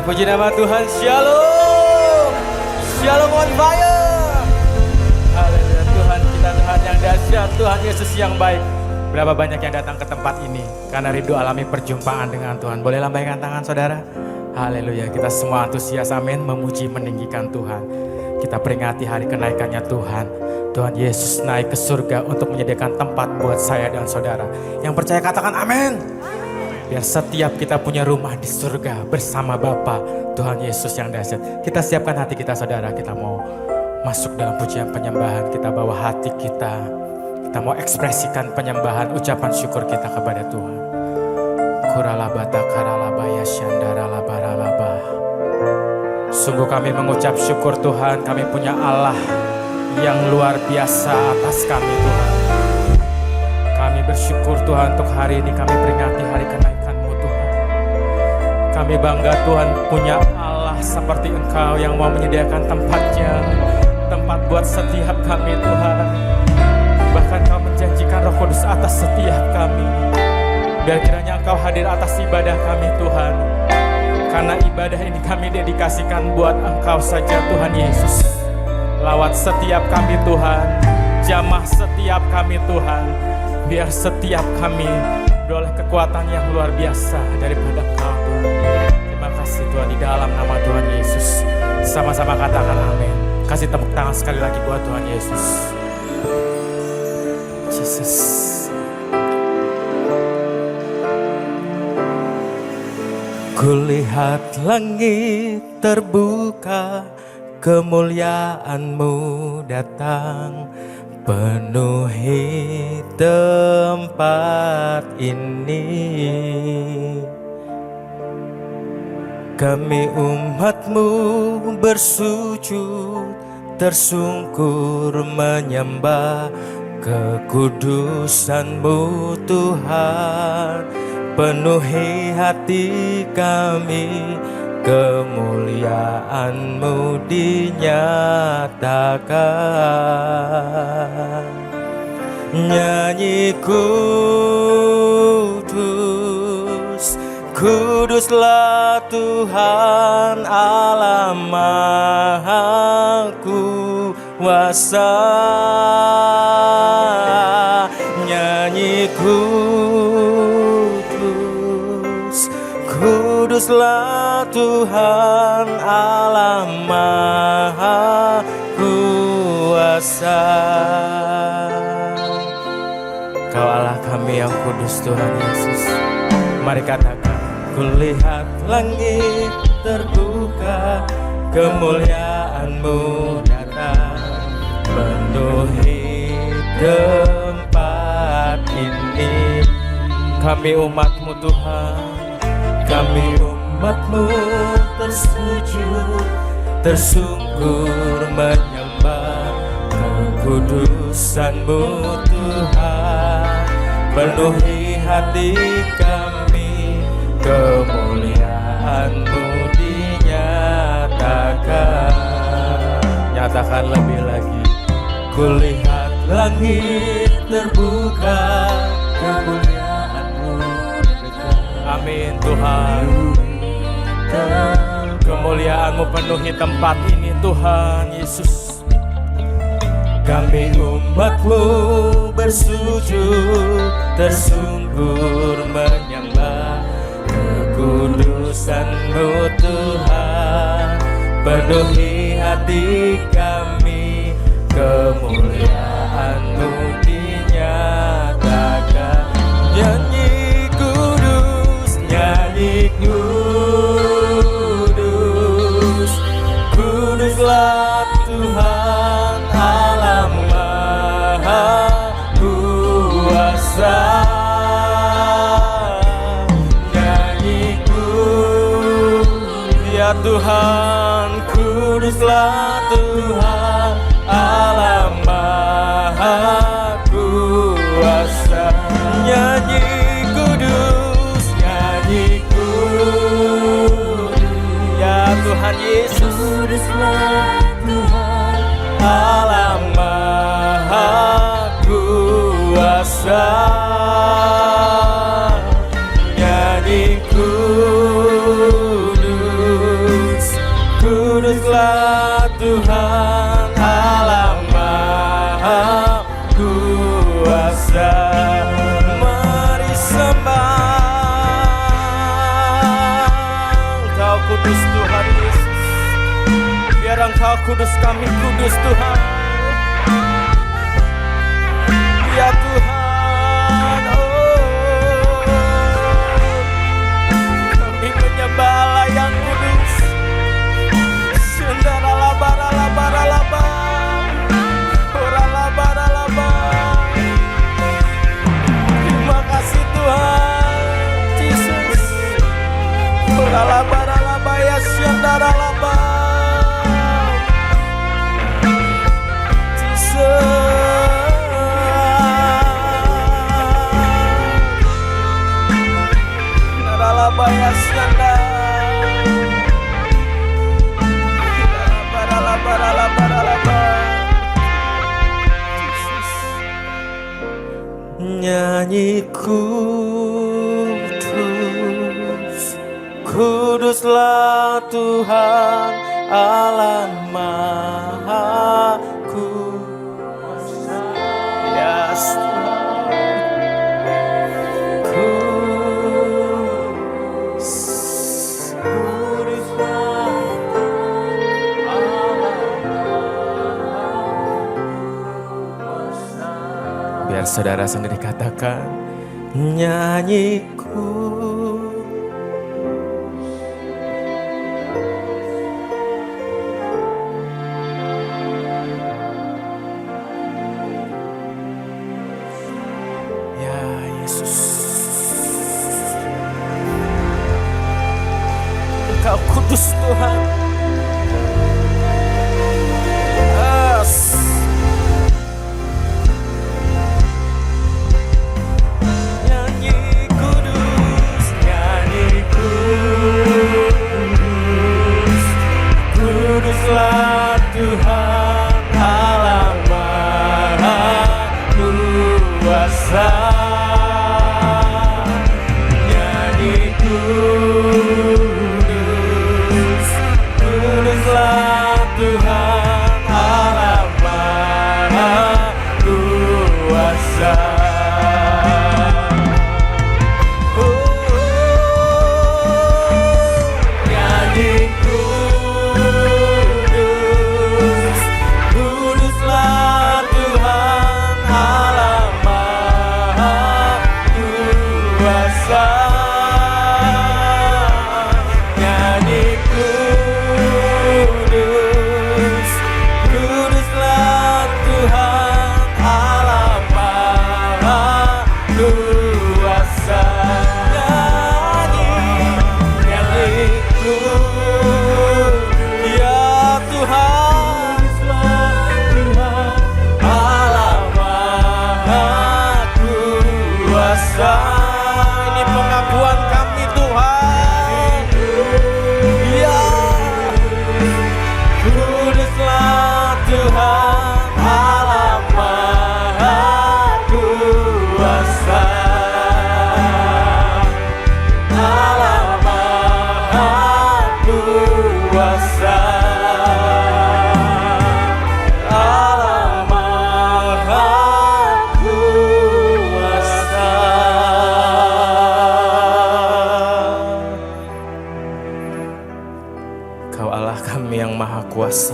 Puji nama Tuhan. Shalom. Shalom on fire. Haleluya. Tuhan kita, Tuhan yang dahsyat, Tuhan Yesus yang baik. Berapa banyak yang datang ke tempat ini karena rindu alami perjumpaan dengan Tuhan. Boleh lambaikan tangan saudara. Haleluya. Kita semua antusias, amin, memuji meninggikan Tuhan. Kita peringati hari kenaikannya Tuhan. Tuhan Yesus naik ke surga untuk menyediakan tempat buat saya dan saudara. Yang percaya katakan amin. Biar setiap kita punya rumah di surga bersama Bapa Tuhan Yesus yang dahsyat. Kita siapkan hati kita saudara. Kita mau masuk dalam pujian penyembahan. Kita bawa hati kita. Kita mau ekspresikan penyembahan, ucapan syukur kita kepada Tuhan. Kuralabata karalabaya syandaralabaralaba. Sungguh kami mengucap syukur Tuhan, kami punya Allah yang luar biasa atas kami Tuhan. Kami bersyukur Tuhan untuk hari ini, kami peringati hari kenaikan-Mu Tuhan. Kami bangga Tuhan punya Allah seperti Engkau yang mau menyediakan tempatnya, tempat buat setiap kami Tuhan. Bahkan Kau menjanjikan Roh Kudus atas setiap kami. Biar kiranya Engkau hadir atas ibadah kami Tuhan. Karena ibadah ini kami dedikasikan buat Engkau saja Tuhan Yesus. Lawat setiap kami Tuhan, jamah setiap kami Tuhan. Biar setiap kami beroleh kekuatan yang luar biasa daripada Engkau Tuhan. Terima kasih Tuhan di dalam nama Tuhan Yesus. Sama-sama katakan amin. Kasih tepuk tangan sekali lagi buat Tuhan Yesus. Jesus. Kulihat langit terbuka, kemuliaan-Mu datang, penuhi tempat ini. Kami umat-Mu bersujud, tersungkur menyembah kekudusan-Mu Tuhan. Penuhi hati kami, kemuliaan-Mu dinyatakan. Nyanyi kudus, kuduslah Tuhan Allah Maha Kuasa. Nyanyi kudus, kuduslah Tuhan Allah Maha Kuasa. Kau Allah kami yang kudus Tuhan Yesus. Mari katakan, kulihat langit terbuka, kemuliaan-Mu datang, penuhi tempat ini. Kami umat-Mu Tuhan, kami umat-Mu tersujud, tersungkur menyembah kekudusan-Mu Tuhan. Penuhi hati kami, kemuliaan-Mu dinyatakan. Nyatakan lebih lagi. Kulihat langit terbuka, kemuliaan-Mu dekat. Amin Tuhan. Kemuliaan-Mu penuhi tempat ini Tuhan Yesus. Kami umat-Mu bersujud, tersungkur menyembah kekudusan-Mu Tuhan. Penuhi hati kami, kemuliaan-Mu dinyatakan. Nyanyi kudus, nyanyi kudus, kuduslah Tuhan Allah Maha Kuasa. Nyanyi kudus, ya Tuhan, kuduslah Tuhan Allah Maha Kuasa. Nyanyi kudus, nyanyi kudus, ya Tuhan Yesus, kuduslah Tuhan Allah Maha Kuasa. Nyanyi kudus, Engkau kudus, kami kudus Tuhan. Ya Tuhan, kami menyembah Allah yang kudus. Sendaralabaralabaralaba, oralabaralaba. Terima kasih Tuhan, Yesus. Oralabaralaba ya sendaralaba. Nyanyi kudus, kuduslah Tuhan Allah Maha Kuasa. Yes, biar saudara sendiri katakan, nyanyiku. Ya Yesus, Engkau kudus Tuhan. Kuduslah Tuhan Allah Maha Kuasa. Nyanyi kudus, kuduslah Tuhan Allah Maha Kuasa. Ini pengakuan kami Tuhan. Ya, kuduslah Tuhan Allah Maha Kuasa. Allah Maha Kuasa. Allah Maha Kau Allah kami yang maha kuasa.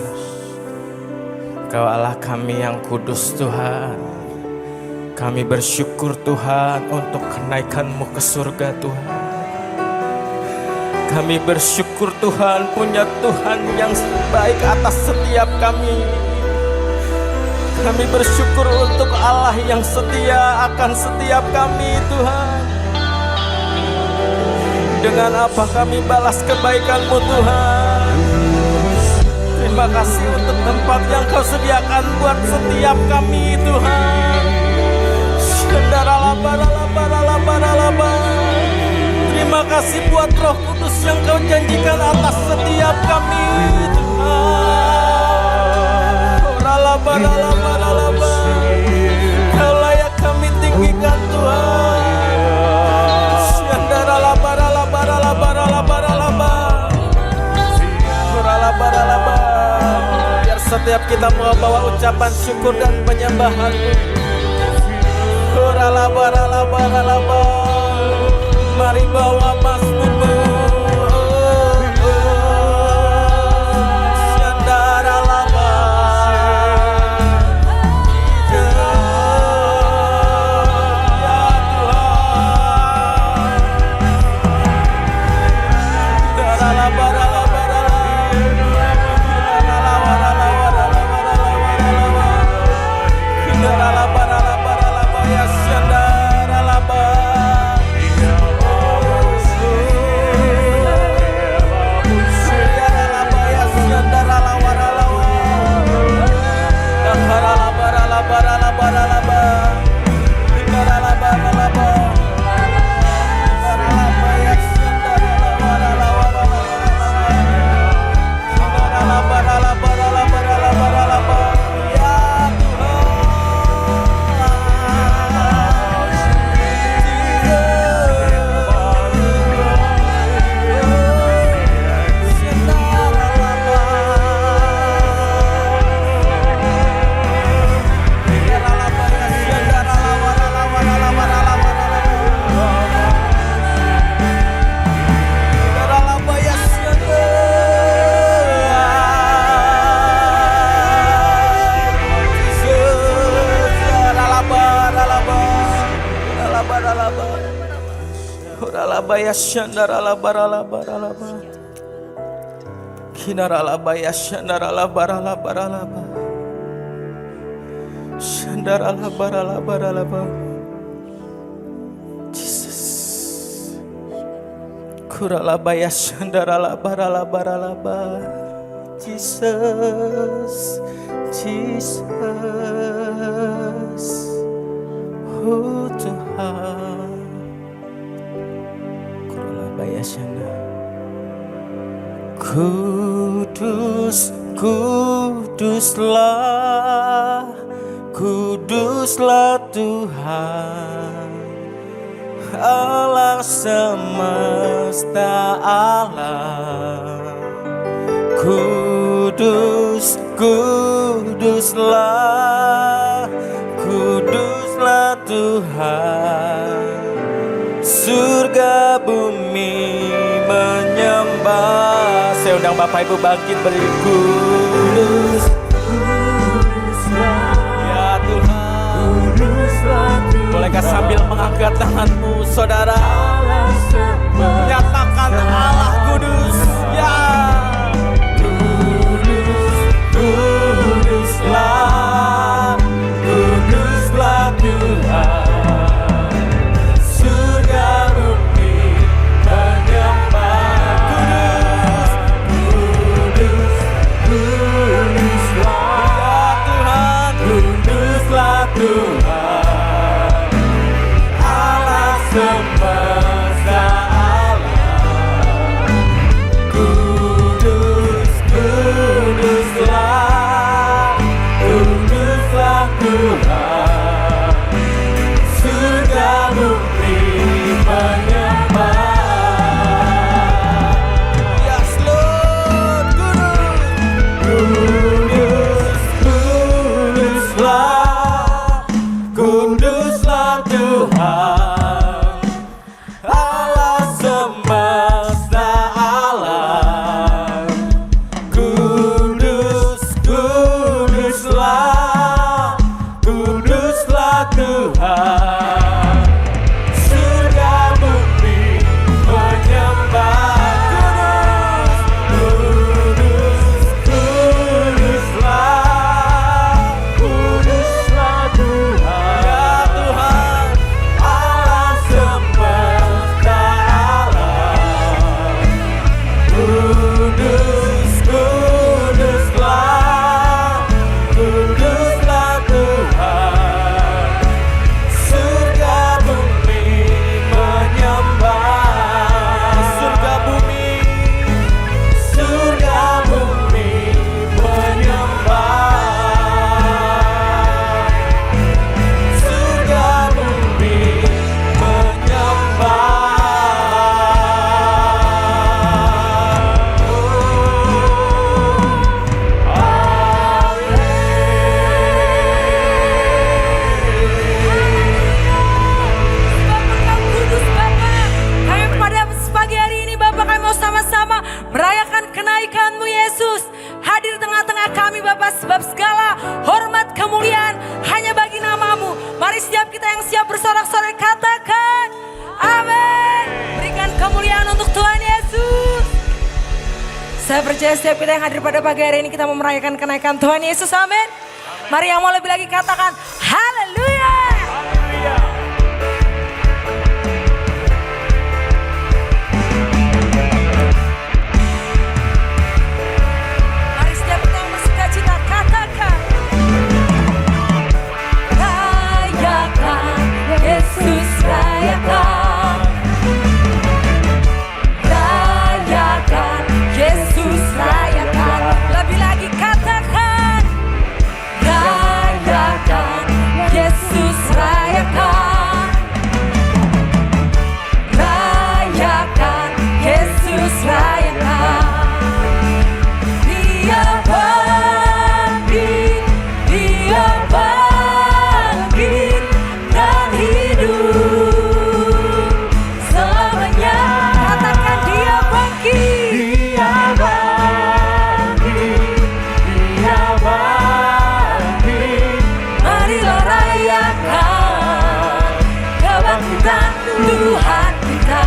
Kau Allah kami yang kudus Tuhan. Kami bersyukur Tuhan untuk kenaikan-Mu ke surga Tuhan. Kami bersyukur Tuhan punya Tuhan yang baik atas setiap kami. Kami bersyukur untuk Allah yang setia akan setiap kami Tuhan. Dengan apa kami balas kebaikan-Mu Tuhan. Terima kasih untuk tempat yang Kau sediakan buat setiap kami Tuhan. Terima kasih buat Roh Kudus yang Kau janjikan atas setiap kami Tuhan. Kau layak kami tinggikan Tuhan. Biar setiap kita mau bawa ucapan syukur dan penyembahan. Mari bawa mazmur. Kuralabaya shandarala barala barala ba. Kinaralabaya shandarala barala barala ba. Shandarala barala barala ba. Jesus. Kuralabaya shandarala barala barala ba. Jesus. Jesus. Oh Tuhan. Kuralabaya shandarala. Kudus, kuduslah, kuduslah Tuhan, Allah semesta alam. Kudus, kuduslah, kuduslah Tuhan, surga bumi menyembah. Saya undang Bapak Ibu bangkit berdiri. Kudus, kuduslah ya Tuhan, kuduslah Tuhan. Bolehkah sambil mengangkat tanganmu saudara, nyatakan Allah kudus ya. Kudus, kuduslah, kuduslah Tuhan, surga bumi menyembah. Kudus, kuduslah ya Tuhan, kuduslah Tuhan, Allah semesta alam. Kudus, kuduslah, kuduslah Tuhan, surga bumi menyembah. Yes Lord, kudus, kuduslah, kuduslah Tuhan, Allah semesta alam. Kudus, kuduslah, kuduslah Tuhan, surga bumi menyembah. Kudus, kuduslah, kuduslah Tuhan ya Tuhan, Allah semesta alam. Kudus, kuduslah, kuduslah Tuhan, surga bumi menyembah. Surga bumi, surga bumi menyembah. Surga bumi menyembah. Bapak Kau kudus Bapak. Kami pada pagi hari ini Bapak, kami mau sama-sama merayakan kenaikan-Mu Yesus. Hadir tengah-tengah kami Bapak, sebab segala hormat kemuliaan hanya bagi nama-Mu. Mari setiap kita yang siap bersorak-sorai katakan amin. Berikan kemuliaan untuk Tuhan Yesus. Saya percaya setiap kita yang hadir pada pagi hari ini kita mau merayakan kenaikan Tuhan Yesus, amin. Mari yang mau lebih lagi katakan haleluya. Mari setiap kita yang bersuka cita katakan rayakan Yesus, rayakan, rayakan Yesus, rayakan. Lebih lagi katakan rayakan Yesus, rayakan, rayakan Yesus, rayakan. Dia bangkit, Dia bangkit dan hidup selamanya. Katakan Dia bangkit, Dia bangkit, Dia bangkit. Marilah rayakan kebangkitan Tuhan kita.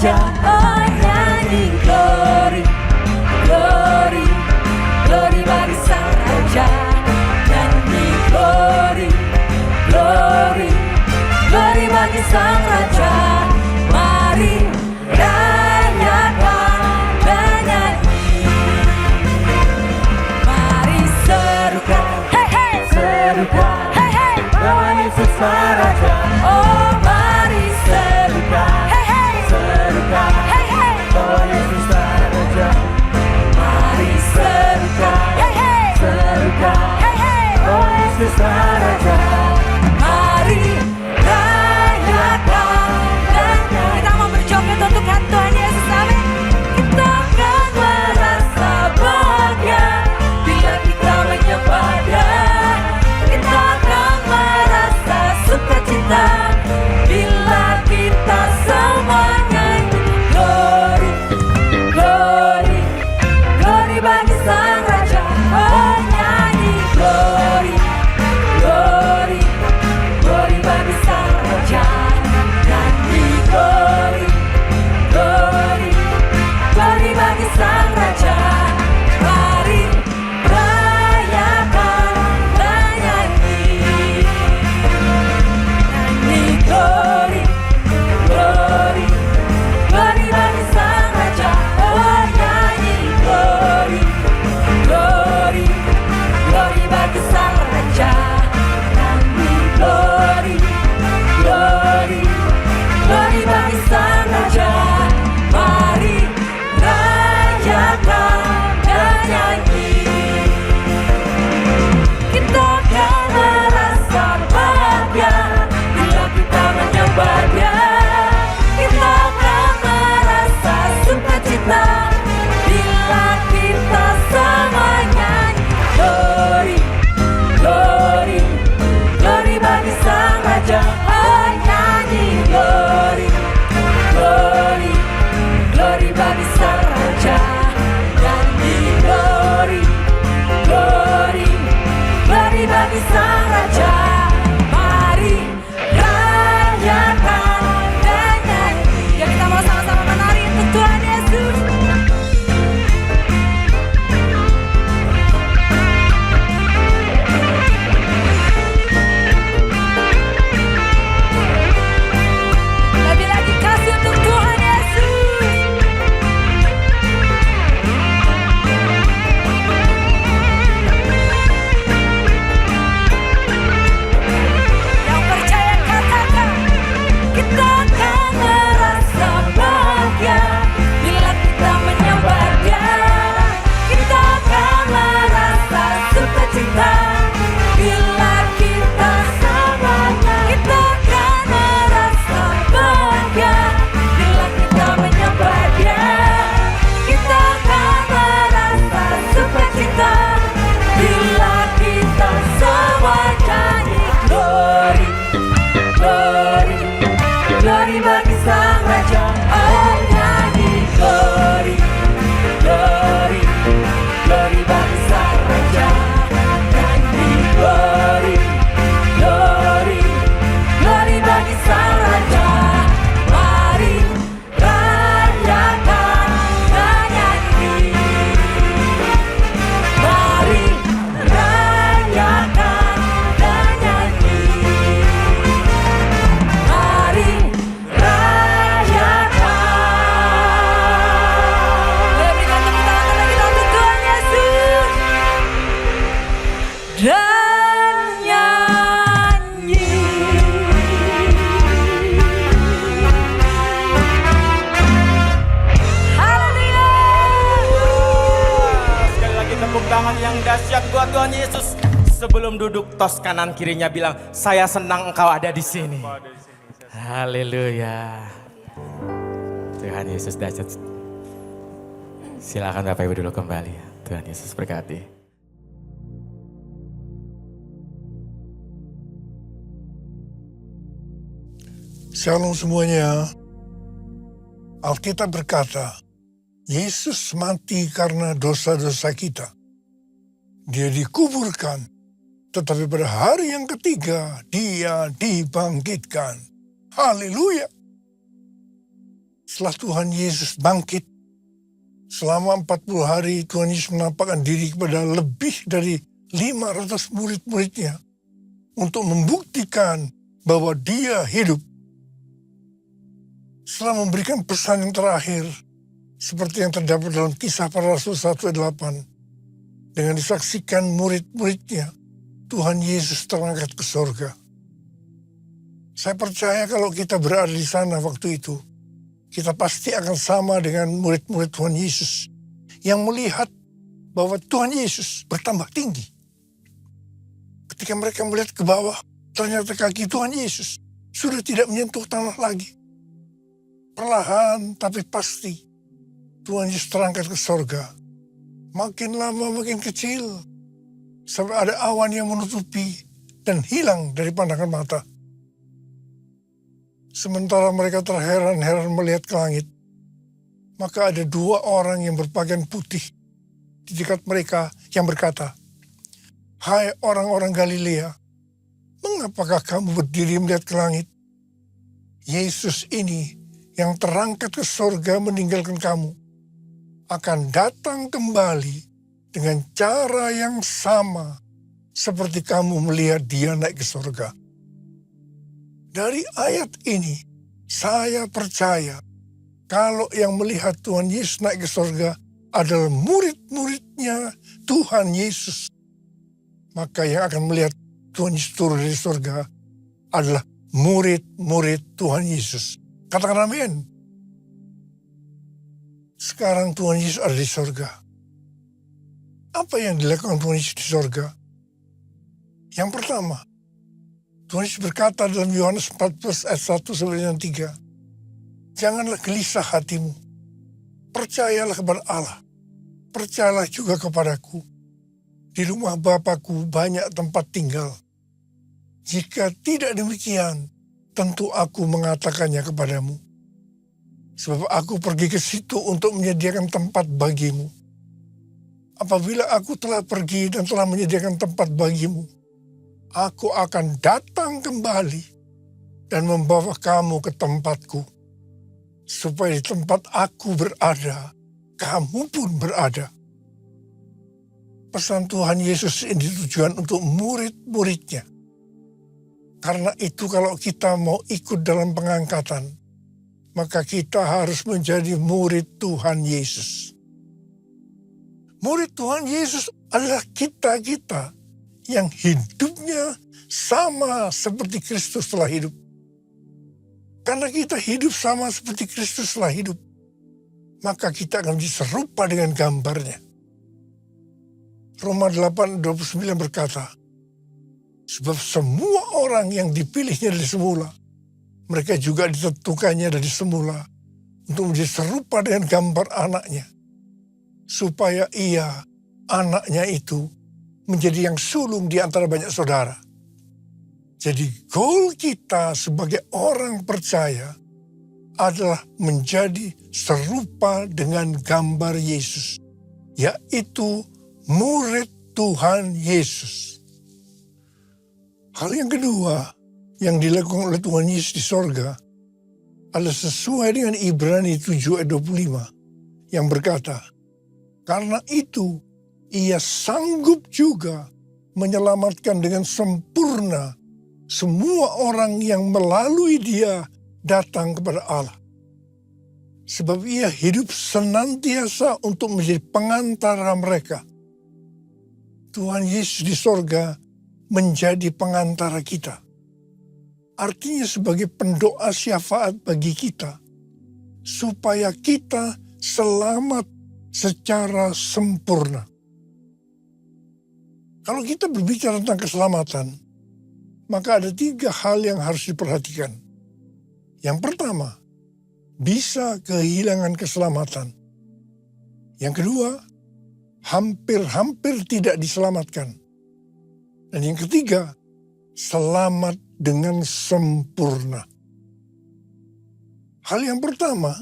raja. Oh nyanyi glory, glory, glory bagi sang raja. Nyanyi glory, glory, glory bagi sang raja. Mari rayakan dan nyanyi. Mari serukan, hey hey, serukan, hey hey, bahwa Yesus sang raja. Oh mari serukan, hey hey, serukan, hey hey, bahwa Yesus sang raja. Mari serukan, hey hey, serukan, hey hey, bahwa Yesus sang raja. Mari rayakan dan nyanyi. Kita mau berjoget untuk Tuhan Yesus, amin. Kita akan merasa bahagia bila kita menyembah Dia. Kita akan merasa sukacita bila kita semua nyanyi. Glory, glory, glory bagi sang raja. Oh nyanyi glory, glory, glory bagi sang raja. Nyanyi glory, glory, glory bagi sang raja. Mari rayakan dan nyanyi. Nyanyi glory, glory, glory bagi sang raja. Oh nyanyi glory, glory, glory bagi sang raja. Nyanyi glory, glory, glory bagi sang raja. Mari rayakan dan nyanyi. Kita akan merasa bahagia bila kita menyembah Dia. Kita akan merasa sukacita bila kita semua nyanyi. Glory, glory, glory bagi sang raja. Oh nyanyi glory, glory, glory bagi sang raja. Nyanyi glory, glory, glory bagi sang raja. Mari rayakan dan nyanyi. Ya kita mau sama-sama menari untuk Tuhan Yesus. Lebih lagi kasih untuk Tuhan Yesus. Yang percaya katakan, kita akan merasa bahagia bila kita menyembah Dia. Kita akan merasa sukacita bila kita semuanya. Kita akan merasa bahagia bila kita menyembah Dia. Kita akan merasa sukacita bila kita semua nyanyi. Glory, glory, glory bagi sang raja. Oh nyanyi glory, glory, glory bagi sang raja. Nyanyi glory, glory, glory bagi sang raja. Mari rayakan dan nyanyi. Mari rayakan dan nyanyi. Mari rayakan. Berikan tepuk tangan terbaik kita untuk Tuhan Yesus. Dan nyanyi. Haleluya. Sekali lagi tepuk tangan yang dahsyat buat Tuhan Yesus. Sebelum duduk, tos kanan kirinya bilang, saya senang engkau ada di sini. Haleluya. Tuhan Yesus dahsyat. Silakan Bapak Ibu dulu kembali. Tuhan Yesus berkati. Shalom semuanya. Alkitab berkata, Yesus mati karena dosa-dosa kita. Dia dikuburkan, tetapi pada hari yang ketiga dia dibangkitkan. Haleluya. setelah Tuhan Yesus bangkit, selama 40 hari Tuhan Yesus menampakkan diri kepada lebih dari 500 murid-muridnya untuk membuktikan bahwa dia hidup. Setelah memberikan pesan yang terakhir, seperti yang terdapat dalam Kisah Para Rasul 1 ayat 8, dengan disaksikan murid-muridnya, Tuhan Yesus terangkat ke surga. Saya percaya kalau kita berada di sana waktu itu, kita pasti akan sama dengan murid-murid Tuhan Yesus yang melihat bahwa Tuhan Yesus bertambah tinggi. Ketika mereka melihat ke bawah, ternyata kaki Tuhan Yesus sudah tidak menyentuh tanah lagi. Perlahan tapi pasti, Tuhan Yesus terangkat ke surga. Makin lama makin kecil, sampai ada awan yang menutupi dan hilang dari pandangan mata. Sementara mereka terheran-heran melihat ke langit, maka ada 2 orang yang berpakaian putih di dekat mereka yang berkata, "Hai orang-orang Galilea, mengapakah kamu berdiri melihat ke langit? Yesus ini yang terangkat ke surga meninggalkan kamu, akan datang kembali dengan cara yang sama seperti kamu melihat dia naik ke surga." Dari ayat ini, saya percaya kalau yang melihat Tuhan Yesus naik ke surga adalah murid-muridnya Tuhan Yesus, maka yang akan melihat Tuhan Yesus turun dari surga adalah murid-murid Tuhan Yesus. Katakan amin. Sekarang Tuhan Yesus ada di surga. Apa yang dilakukan Tuhan Yesus di surga? Yang pertama, Tuhan Yesus berkata dalam Yohanes 14 ayat 1-3, "Janganlah gelisah hatimu, percayalah kepada Allah, percayalah juga kepadaku. Di rumah Bapa-Ku banyak tempat tinggal. Jika tidak demikian, tentu aku mengatakannya kepadamu. Sebab aku pergi ke situ untuk menyediakan tempat bagimu. Apabila aku telah pergi dan telah menyediakan tempat bagimu, aku akan datang kembali dan membawa kamu ke tempatku, supaya di tempat aku berada, kamu pun berada." Pesan Tuhan Yesus ini tujuan untuk murid-muridnya. Karena itu kalau kita mau ikut dalam pengangkatan, maka kita harus menjadi murid Tuhan Yesus. Murid Tuhan Yesus adalah kita-kita yang hidupnya sama seperti Kristus telah hidup. Karena kita hidup sama seperti Kristus telah hidup, maka kita akan menjadi serupa dengan gambarnya. Roma 8:29 berkata, "Sebab semua orang yang dipilihnya dari semula, mereka juga ditentukannya dari semula untuk menjadi serupa dengan gambar anaknya, supaya ia, anaknya itu, menjadi yang sulung di antara banyak saudara." Jadi goal kita sebagai orang percaya adalah menjadi serupa dengan gambar Yesus, yaitu murid Tuhan Yesus. Hal yang kedua yang dilakukan oleh Tuhan Yesus di sorga adalah sesuai dengan Ibrani 7 ayat 25 yang berkata, "Karena itu ia sanggup juga menyelamatkan dengan sempurna semua orang yang melalui dia datang kepada Allah. Sebab ia hidup senantiasa untuk menjadi pengantara mereka." Tuhan Yesus di sorga menjadi pengantara kita. Artinya sebagai pendoa syafaat bagi kita, supaya kita selamat secara sempurna. Kalau kita berbicara tentang keselamatan, maka ada 3 hal yang harus diperhatikan. Yang pertama, bisa kehilangan keselamatan. Yang kedua, hampir-hampir tidak diselamatkan. Dan yang ketiga, selamat dengan sempurna. Hal yang pertama,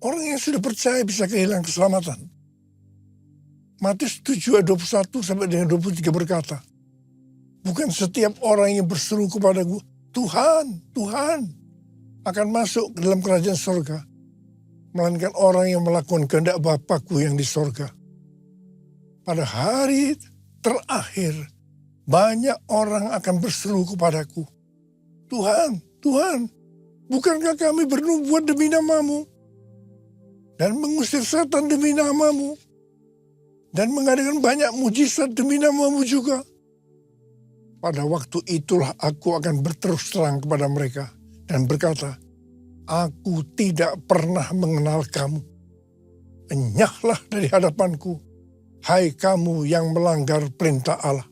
orang yang sudah percaya bisa kehilangan keselamatan. Matius 7 ayat 21 sampai dengan 23 berkata, "Bukan setiap orang yang berseru kepadaku, 'Tuhan, Tuhan,' akan masuk ke dalam kerajaan sorga, melainkan orang yang melakukan kehendak Bapakku yang di sorga. Pada hari terakhir, banyak orang akan berseru kepadaku, Tuhan, Tuhan, bukankah kami bernubuat demi namamu? Dan mengusir setan demi namamu? Dan mengadakan banyak mujizat demi namamu juga? Pada waktu itulah aku akan berterus terang kepada mereka dan berkata, aku tidak pernah mengenal kamu. Enyahlah dari hadapanku, hai kamu yang melanggar perintah Allah.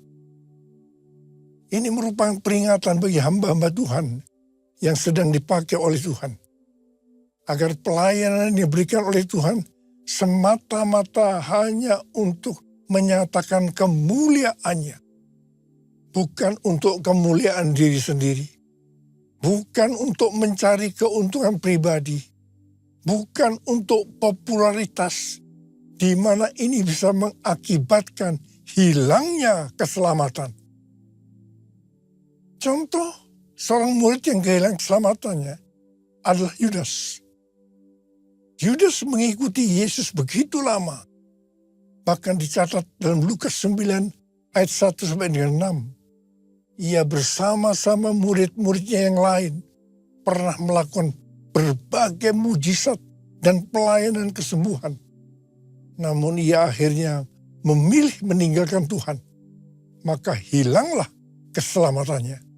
Ini merupakan peringatan bagi hamba-hamba Tuhan yang sedang dipakai oleh Tuhan. Agar pelayanan yang diberikan oleh Tuhan semata-mata hanya untuk menyatakan kemuliaannya. Bukan untuk kemuliaan diri sendiri. Bukan untuk mencari keuntungan pribadi. Bukan untuk popularitas, di mana ini bisa mengakibatkan hilangnya keselamatan. Contoh, seorang murid yang kehilangan keselamatannya adalah Yudas. Yudas mengikuti Yesus begitu lama. Bahkan dicatat dalam Lukas 9 ayat 1 sampai dengan 6. Ia bersama-sama murid-muridnya yang lain pernah melakukan berbagai mujizat dan pelayanan kesembuhan. Namun ia akhirnya memilih meninggalkan Tuhan. Maka hilanglah keselamatannya.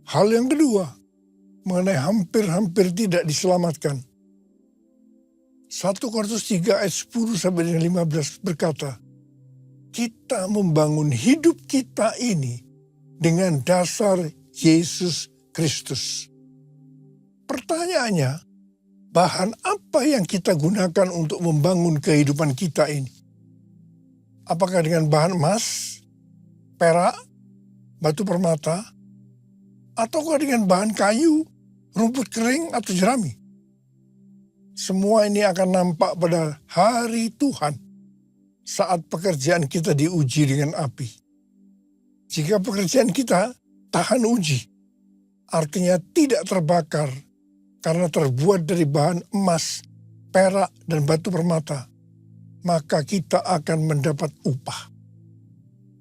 Hal yang kedua, mengenai hampir-hampir tidak diselamatkan. 1 Korintus 3 ayat 10 sampai dengan 15 berkata, kita membangun hidup kita ini dengan dasar Yesus Kristus. Pertanyaannya, bahan apa yang kita gunakan untuk membangun kehidupan kita ini? Apakah dengan bahan emas, perak, batu permata, ataukah dengan bahan kayu, rumput kering, atau jerami? Semua ini akan nampak pada hari Tuhan saat pekerjaan kita diuji dengan api. Jika pekerjaan kita tahan uji, artinya tidak terbakar karena terbuat dari bahan emas, perak, dan batu permata, maka kita akan mendapat upah.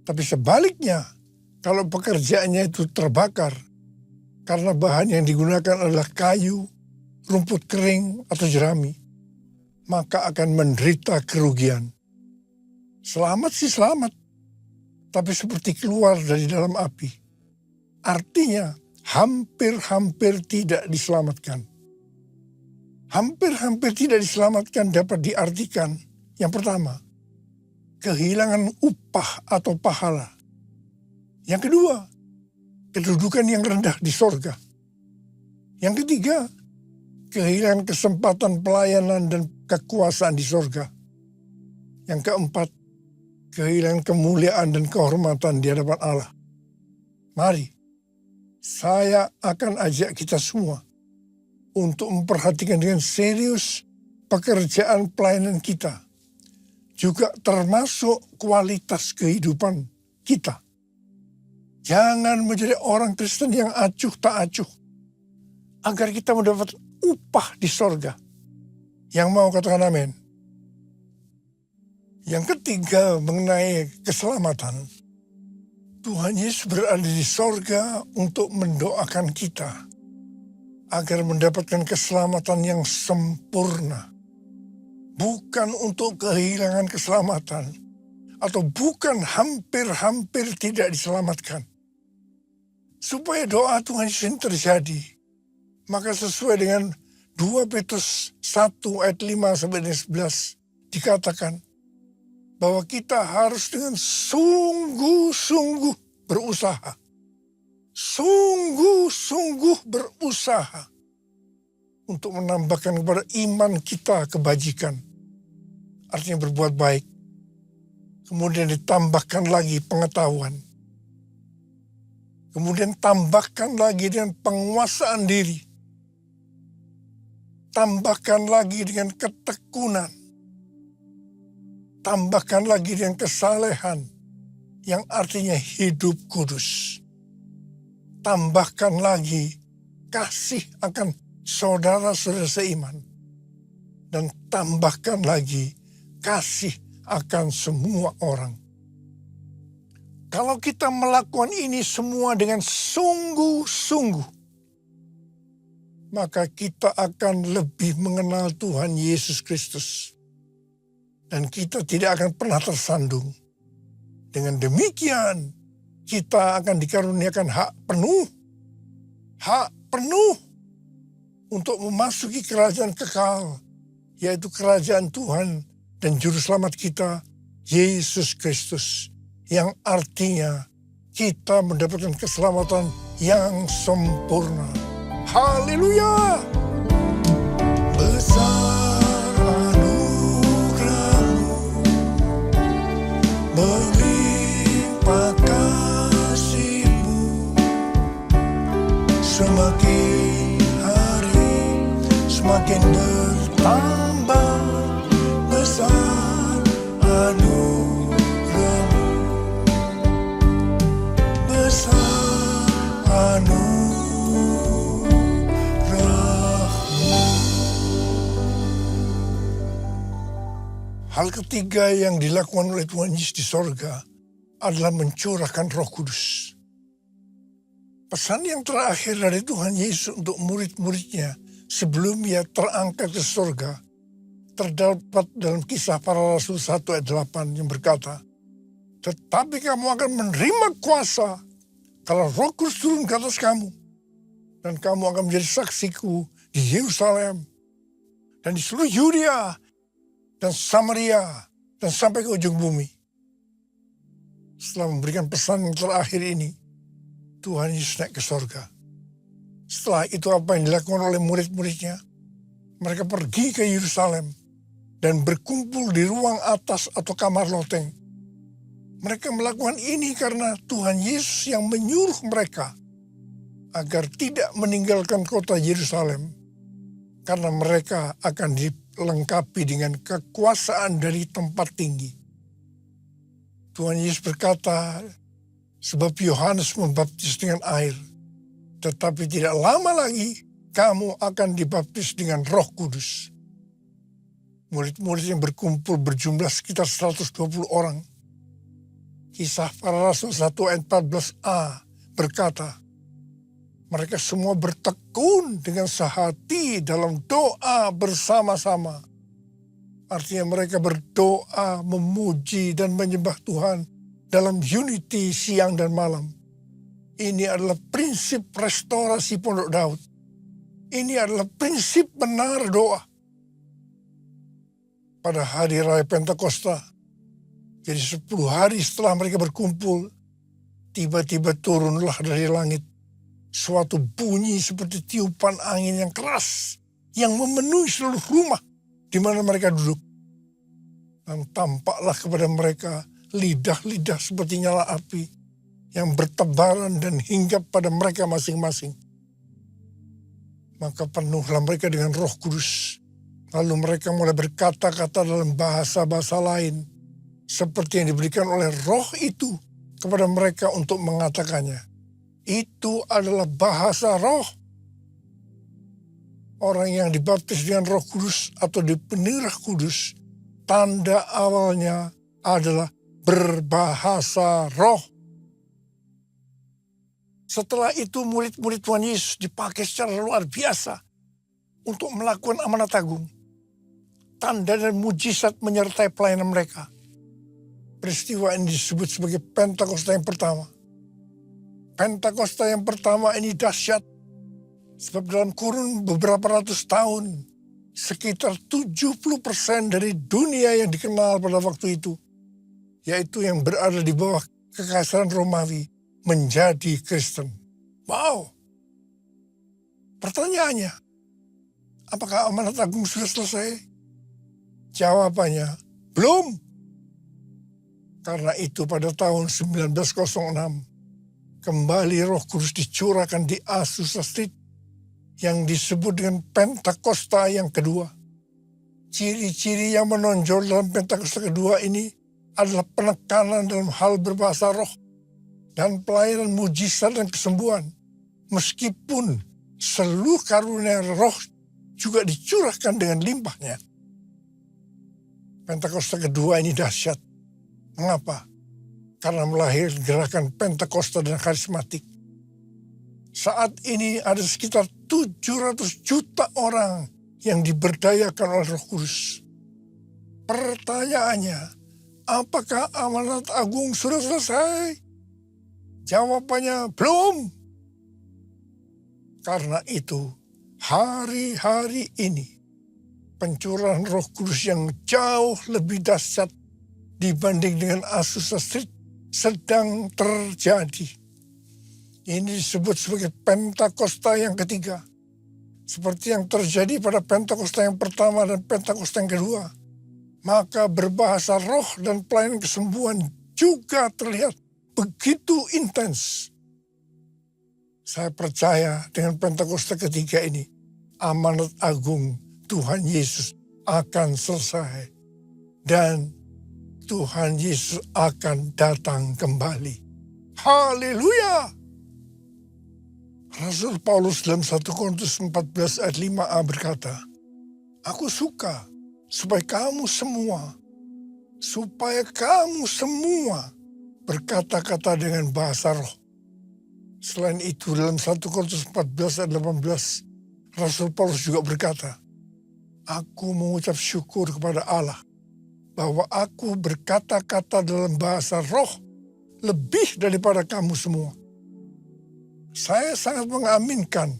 Tapi sebaliknya, kalau pekerjaannya itu terbakar karena bahan yang digunakan adalah kayu, rumput kering, atau jerami, maka akan menderita kerugian. Selamat sih selamat, tapi seperti keluar dari dalam api. Artinya, hampir-hampir tidak diselamatkan. Hampir-hampir tidak diselamatkan dapat diartikan, yang pertama, kehilangan upah atau pahala. Yang kedua, kedudukan yang rendah di sorga. Yang ketiga, kehilangan kesempatan pelayanan dan kekuasaan di sorga. Yang keempat, kehilangan kemuliaan dan kehormatan di hadapan Allah. Mari, saya akan ajak kita semua untuk memperhatikan dengan serius pekerjaan pelayanan kita. Juga termasuk kualitas kehidupan kita. Jangan menjadi orang Kristen yang acuh tak acuh. Agar kita mendapat upah di sorga. Yang mau katakan amin. Yang ketiga mengenai keselamatan. Tuhan Yesus berada di sorga untuk mendoakan kita. Agar mendapatkan keselamatan yang sempurna. Bukan untuk kehilangan keselamatan. Atau bukan hampir-hampir tidak diselamatkan. Supaya doa Tuhan Yesus ini terjadi. Maka sesuai dengan 2 Petrus 1 ayat 5 sampai 11 dikatakan bahwa kita harus dengan sungguh-sungguh berusaha. Sungguh-sungguh berusaha untuk menambahkan kepada iman kita kebajikan. Artinya berbuat baik. Kemudian ditambahkan lagi pengetahuan. Kemudian tambahkan lagi dengan penguasaan diri. Tambahkan lagi dengan ketekunan. Tambahkan lagi dengan kesalehan yang artinya hidup kudus. Tambahkan lagi kasih akan saudara-saudara seiman. Dan tambahkan lagi kasih akan semua orang. Kalau kita melakukan ini semua dengan sungguh-sungguh, maka kita akan lebih mengenal Tuhan Yesus Kristus. Dan kita tidak akan pernah tersandung. Dengan demikian, kita akan dikaruniakan hak penuh untuk memasuki kerajaan kekal, yaitu kerajaan Tuhan dan Juru Selamat kita, Yesus Kristus. Yang artinya kita mendapatkan keselamatan yang sempurna. Haleluya! Besar anugerah-Mu, melimpah kasih-Mu, semakin hari semakin bertambah besar anugerah-Mu, besar anugerah-Mu. Hal ketiga yang dilakukan oleh Tuhan Yesus di sorga adalah mencurahkan Roh Kudus. Pesan yang terakhir dari Tuhan Yesus untuk murid-muridnya sebelum ia terangkat ke sorga terdapat dalam Kisah Para Rasul 1 ayat 8 yang berkata, "Tetapi kamu akan menerima kuasa kalau Roh Kudus turun ke atas kamu, dan kamu akan menjadi saksiku di Yerusalem dan di seluruh Yudea dan Samaria dan sampai ke ujung bumi." Setelah memberikan pesan yang terakhir ini, Tuhan Yesus naik ke sorga. Setelah itu apa yang dilakukan oleh murid-muridnya? Mereka pergi ke Yerusalem dan berkumpul di ruang atas atau kamar loteng. Mereka melakukan ini karena Tuhan Yesus yang menyuruh mereka agar tidak meninggalkan kota Yerusalem, karena mereka akan dilengkapi dengan kekuasaan dari tempat tinggi. Tuhan Yesus berkata, sebab Yohanes membaptis dengan air, tetapi tidak lama lagi kamu akan dibaptis dengan Roh Kudus. Murid-murid yang berkumpul berjumlah sekitar 120 orang. Kisah Para Rasul 1 ayat 14a berkata, mereka semua bertekun dengan sehati dalam doa bersama-sama. Artinya mereka berdoa, memuji dan menyembah Tuhan dalam unity siang dan malam. Ini adalah prinsip restorasi Pondok Daud. Ini adalah prinsip benar doa. Pada hari raya Pentakosta, jadi 10 hari setelah mereka berkumpul, tiba-tiba turunlah dari langit suatu bunyi seperti tiupan angin yang keras yang memenuhi seluruh rumah di mana mereka duduk. Dan tampaklah kepada mereka lidah-lidah seperti nyala api yang bertebaran dan hinggap pada mereka masing-masing. Maka penuhlah mereka dengan Roh Kudus. Lalu mereka mulai berkata-kata dalam bahasa-bahasa lain seperti yang diberikan oleh Roh itu kepada mereka untuk mengatakannya. Itu adalah bahasa Roh. Orang yang dibaptis dengan Roh Kudus atau dipenuhi Roh Kudus, tanda awalnya adalah berbahasa roh. Setelah itu murid-murid Tuhan Yesus dipakai secara luar biasa untuk melakukan amanat agung. Tanda dan mujizat menyertai pelayanan mereka. Peristiwa ini disebut sebagai Pentakosta yang pertama. Pentakosta yang pertama ini dahsyat. Sebab dalam kurun beberapa ratus tahun, sekitar 70% dari dunia yang dikenal pada waktu itu, yaitu yang berada di bawah kekaisaran Romawi, menjadi Kristen. Wow! Pertanyaannya, apakah amanat agung sudah selesai? Jawabannya, belum. Karena itu pada tahun 1906, kembali Roh Kudus dicurahkan di Azusa Street, yang disebut dengan Pentakosta yang kedua. Ciri-ciri yang menonjol dalam Pentakosta kedua ini adalah penekanan dalam hal berbahasa roh dan pelayanan mujizat dan kesembuhan. Meskipun seluruh karunia roh juga dicurahkan dengan limpahnya. Pentakosta kedua ini dahsyat. Mengapa? Karena melahirkan gerakan Pentakosta dan karismatik. Saat ini ada sekitar 700 juta orang yang diberdayakan oleh Roh Kudus. Pertanyaannya, apakah amanat agung sudah selesai? Jawabannya belum. Karena itu, hari-hari ini pencurahan Roh Kudus yang jauh lebih dahsyat dibanding dengan Azusa Street sedang terjadi. Ini disebut sebagai Pentakosta yang ketiga. Seperti yang terjadi pada Pentakosta yang pertama dan Pentakosta yang kedua. Maka berbahasa roh dan pelayanan kesembuhan juga terlihat begitu intens. Saya percaya dengan Pentakosta ketiga ini, amanat agung Tuhan Yesus akan selesai. Dan Tuhan Yesus akan datang kembali. Haleluya! Rasul Paulus dalam 1 Korintus 14 ayat 5a berkata, aku suka supaya kamu semua berkata-kata dengan bahasa roh. Selain itu dalam 1 Korintus 14 ayat 18, Rasul Paulus juga berkata, aku mengucap syukur kepada Allah bahwa aku berkata-kata dalam bahasa roh lebih daripada kamu semua. Saya sangat mengaminkan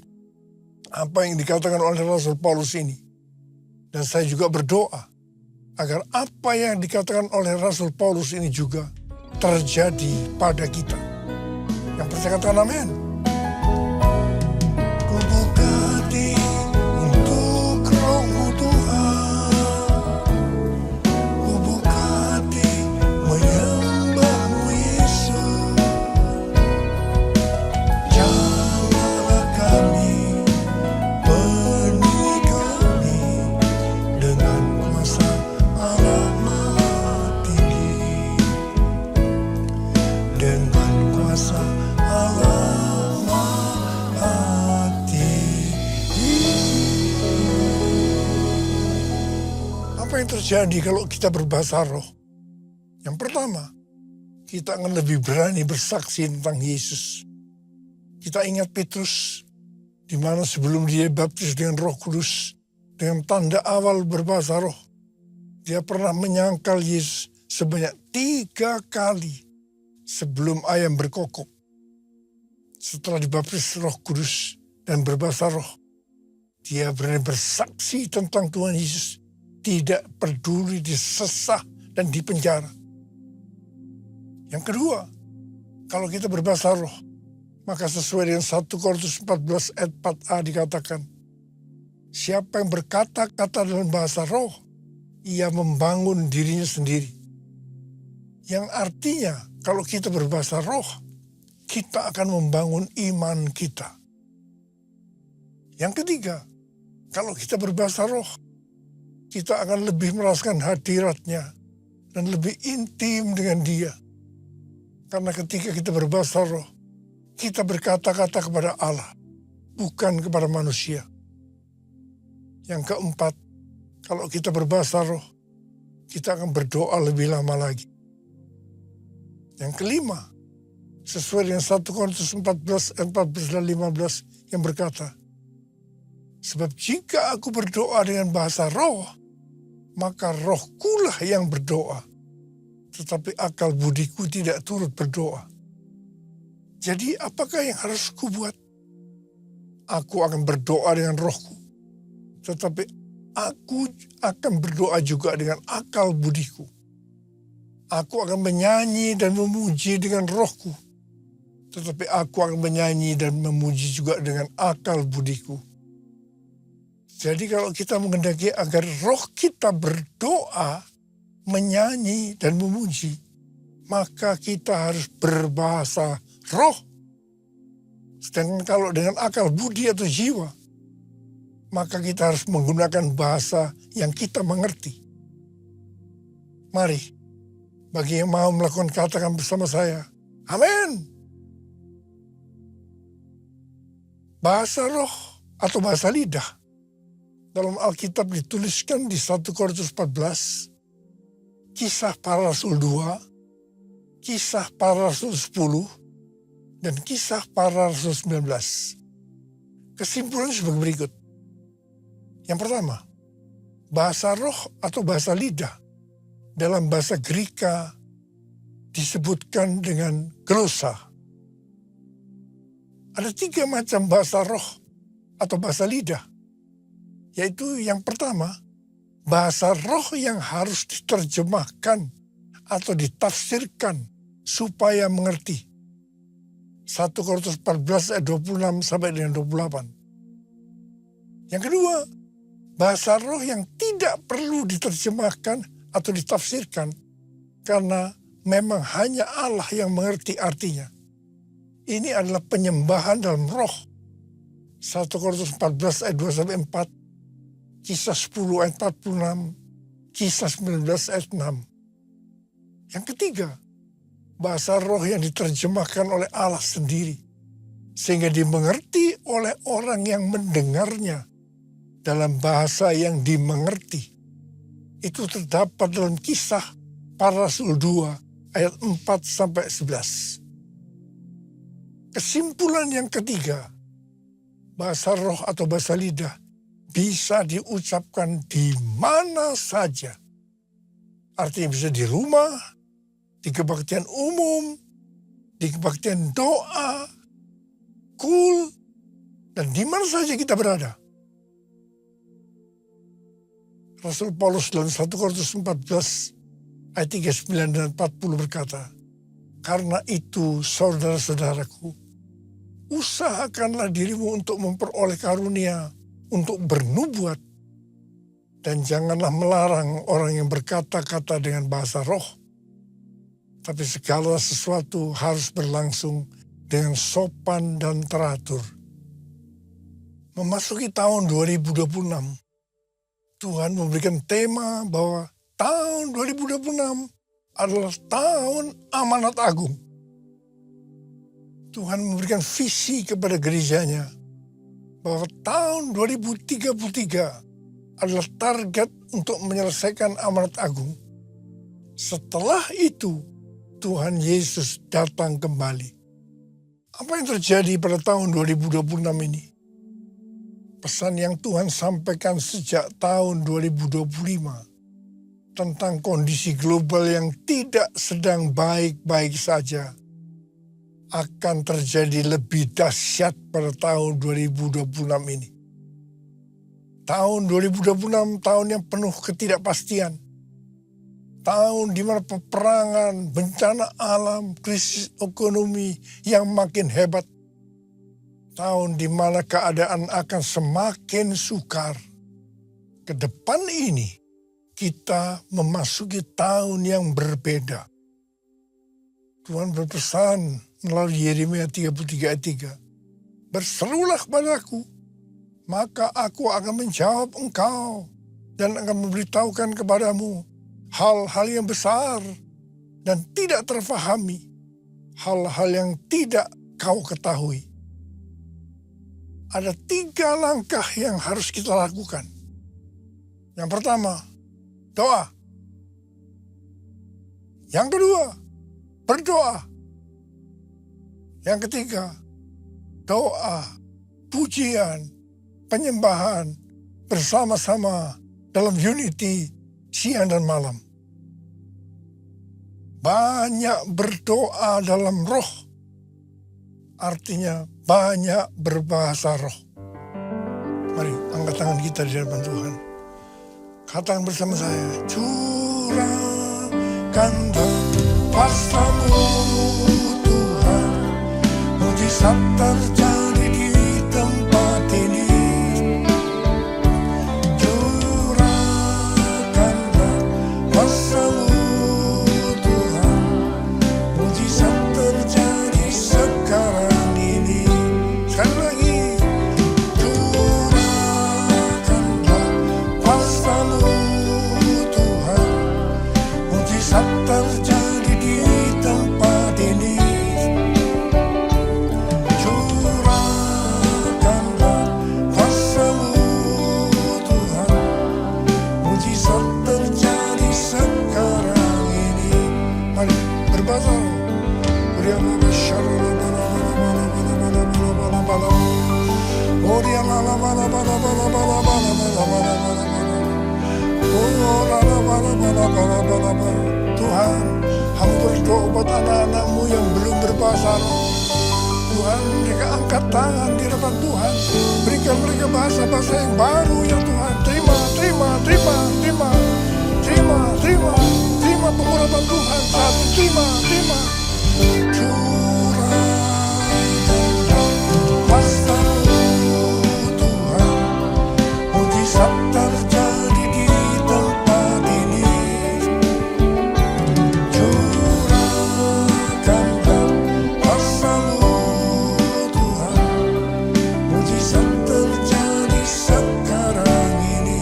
apa yang dikatakan oleh Rasul Paulus ini. Dan saya juga berdoa agar apa yang dikatakan oleh Rasul Paulus ini juga terjadi pada kita. Yang percaya katakan amin. Ku buka hati untuk Roh-Mu Tuhan. Ku buka hati menyembah-Mu Yesus. Jamahlah kami, penuhi kami dengan kuasa Allah Maha Tinggi. Dengan kuasa Allah Maha Tinggi. Apa yang terjadi kalau kita berbahasa roh? Yang pertama, kita akan lebih berani bersaksi tentang Yesus. Kita ingat Petrus, di mana sebelum dia baptis dengan Roh Kudus, dengan tanda awal berbahasa roh, dia pernah menyangkal Yesus sebanyak 3 kali sebelum ayam berkokok. Setelah dibaptis Roh Kudus dan berbahasa roh, dia berani bersaksi tentang Tuhan Yesus, tidak peduli disesah dan dipenjara. Yang kedua, kalau kita berbahasa roh, maka sesuai dengan 1 Korintus 14 ayat 4a dikatakan, siapa yang berkata-kata dalam bahasa roh, ia membangun dirinya sendiri. Yang artinya, kalau kita berbahasa roh, kita akan membangun iman kita. Yang ketiga, kalau kita berbahasa roh, kita akan lebih merasakan hadiratnya dan lebih intim dengan dia. Karena ketika kita berbahasa roh, kita berkata-kata kepada Allah, bukan kepada manusia. Yang keempat, kalau kita berbahasa roh, kita akan berdoa lebih lama lagi. Yang kelima, sesuai dengan 1 Korintus 14 dan 15 yang berkata, sebab jika aku berdoa dengan bahasa roh, maka rohkulah yang berdoa, tetapi akal budiku tidak turut berdoa. Jadi apakah yang harus kubuat? Aku akan berdoa dengan rohku, tetapi aku akan berdoa juga dengan akal budiku. Aku akan menyanyi dan memuji dengan rohku, tetapi aku akan menyanyi dan memuji juga dengan akal budiku. Jadi kalau kita menghendaki agar roh kita berdoa, menyanyi dan memuji, maka kita harus berbahasa roh. Sedangkan kalau dengan akal budi atau jiwa, maka kita harus menggunakan bahasa yang kita mengerti. Mari, bagi yang mau melakukan katakan bersama saya, amin. Bahasa roh atau bahasa lidah dalam Alkitab dituliskan di 1 Korintus 14, Kisah Para Rasul 2, Kisah Para Rasul 10, dan Kisah Para Rasul 19. Kesimpulannya sebagai berikut. Yang pertama, bahasa roh atau bahasa lidah dalam bahasa Greka disebutkan dengan glosa. Ada 3 macam bahasa roh atau bahasa lidah. Yaitu yang pertama, bahasa roh yang harus diterjemahkan atau ditafsirkan supaya mengerti. 1 Korintus 14 ayat 26 sampai dengan 28. Yang kedua, bahasa roh yang tidak perlu diterjemahkan atau ditafsirkan karena memang hanya Allah yang mengerti artinya. Ini adalah penyembahan dalam roh. 1 Korintus 14 ayat 2 sampai 4, Kisah 10 ayat 46, Kisah 19 ayat 6. Yang ketiga, bahasa roh yang diterjemahkan oleh Allah sendiri, sehingga dimengerti oleh orang yang mendengarnya dalam bahasa yang dimengerti. Itu terdapat dalam Kisah Para Rasul 2 ayat 4 sampai 11. Kesimpulan yang ketiga, bahasa roh atau bahasa lidah bisa diucapkan di mana saja. Artinya bisa di rumah, di kebaktian umum, di kebaktian doa, kul, dan di mana saja kita berada. Rasul Paulus dalam 1 Korintus 14 ayat 39 dan 40 berkata, "Karena itu saudara-saudaraku, usahakanlah dirimu untuk memperoleh karunia untuk bernubuat, dan janganlah melarang orang yang berkata-kata dengan bahasa roh. Tapi segala sesuatu harus berlangsung dengan sopan dan teratur." Memasuki tahun 2026, Tuhan memberikan tema bahwa tahun 2026 adalah tahun amanat agung. Tuhan memberikan visi kepada gerejanya bahwa tahun 2033 adalah target untuk menyelesaikan amanat agung. Setelah itu, Tuhan Yesus datang kembali. Apa yang terjadi pada tahun 2026 ini? Pesan yang Tuhan sampaikan sejak tahun 2025 tentang kondisi global yang tidak sedang baik-baik saja akan terjadi lebih dahsyat pada tahun 2026 ini. Tahun 2026 tahun yang penuh ketidakpastian. Tahun di mana peperangan, bencana alam, krisis ekonomi yang makin hebat. Tahun di mana keadaan akan semakin sukar. Ke depan ini kita memasuki tahun yang berbeda. Tuhan berpesan melalui Yeremia 33 ayat 3. "Berserulah kepadaku, maka aku akan menjawab engkau dan akan memberitahukan kepadamu hal-hal yang besar dan tidak terfahami, hal-hal yang tidak kau ketahui." Ada 3 langkah yang harus kita lakukan. Yang pertama, doa. Yang kedua, berdoa. Yang ketiga, doa, pujian, penyembahan bersama-sama dalam unity siang dan malam. Banyak berdoa dalam roh, artinya banyak berbahasa roh. Mari angkat tangan kita di hadapan Tuhan. Katakan bersama saya, curahkanlah kuasa-Mu Tuhan, mujizat terjadi di tempat ini. Curahkanlah kuasa-Mu Tuhan, mujizat terjadi sekarang ini. Sekali lagi, curahkanlah kuasa-Mu Tuhan, mujizat terjadi di tempat ini. Curahkanlah Tuhan, hamba berdoa buat anak-anakmu yang belum berbahasa roh. Tuhan, mereka angkat tangan di hadapan Tuhan. Berikan mereka bahasa-bahasa yang baru ya Tuhan. Terima pengurapan Tuhan saat ini. Terima. Curahkan kuasa-Mu Tuhan, mujizat terjadi di tempat ini. Curahkan kuasa-Mu Tuhan, mujizat terjadi sekarang ini.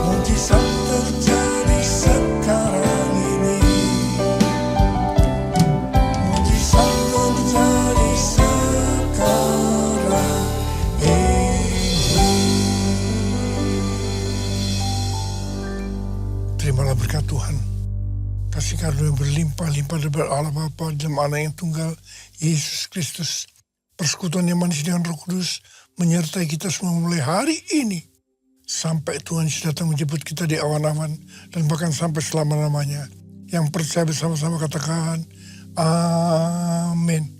Mujizat terjadi sekarang ini. Mujizat terjadi sekarang ini. Terimalah berkat Tuhan. Kasih karunia berlimpah-limpah dari Allah Bapa dalam Anak yang tunggal, Yesus Kristus. Persekutuan yang manis dengan Roh Kudus menyertai kita semua mulai hari ini. Sampai Tuhan Yesus datang menjemput kita di awan-awan dan bahkan sampai selama-lamanya. Yang percaya bersama-sama katakan, amin.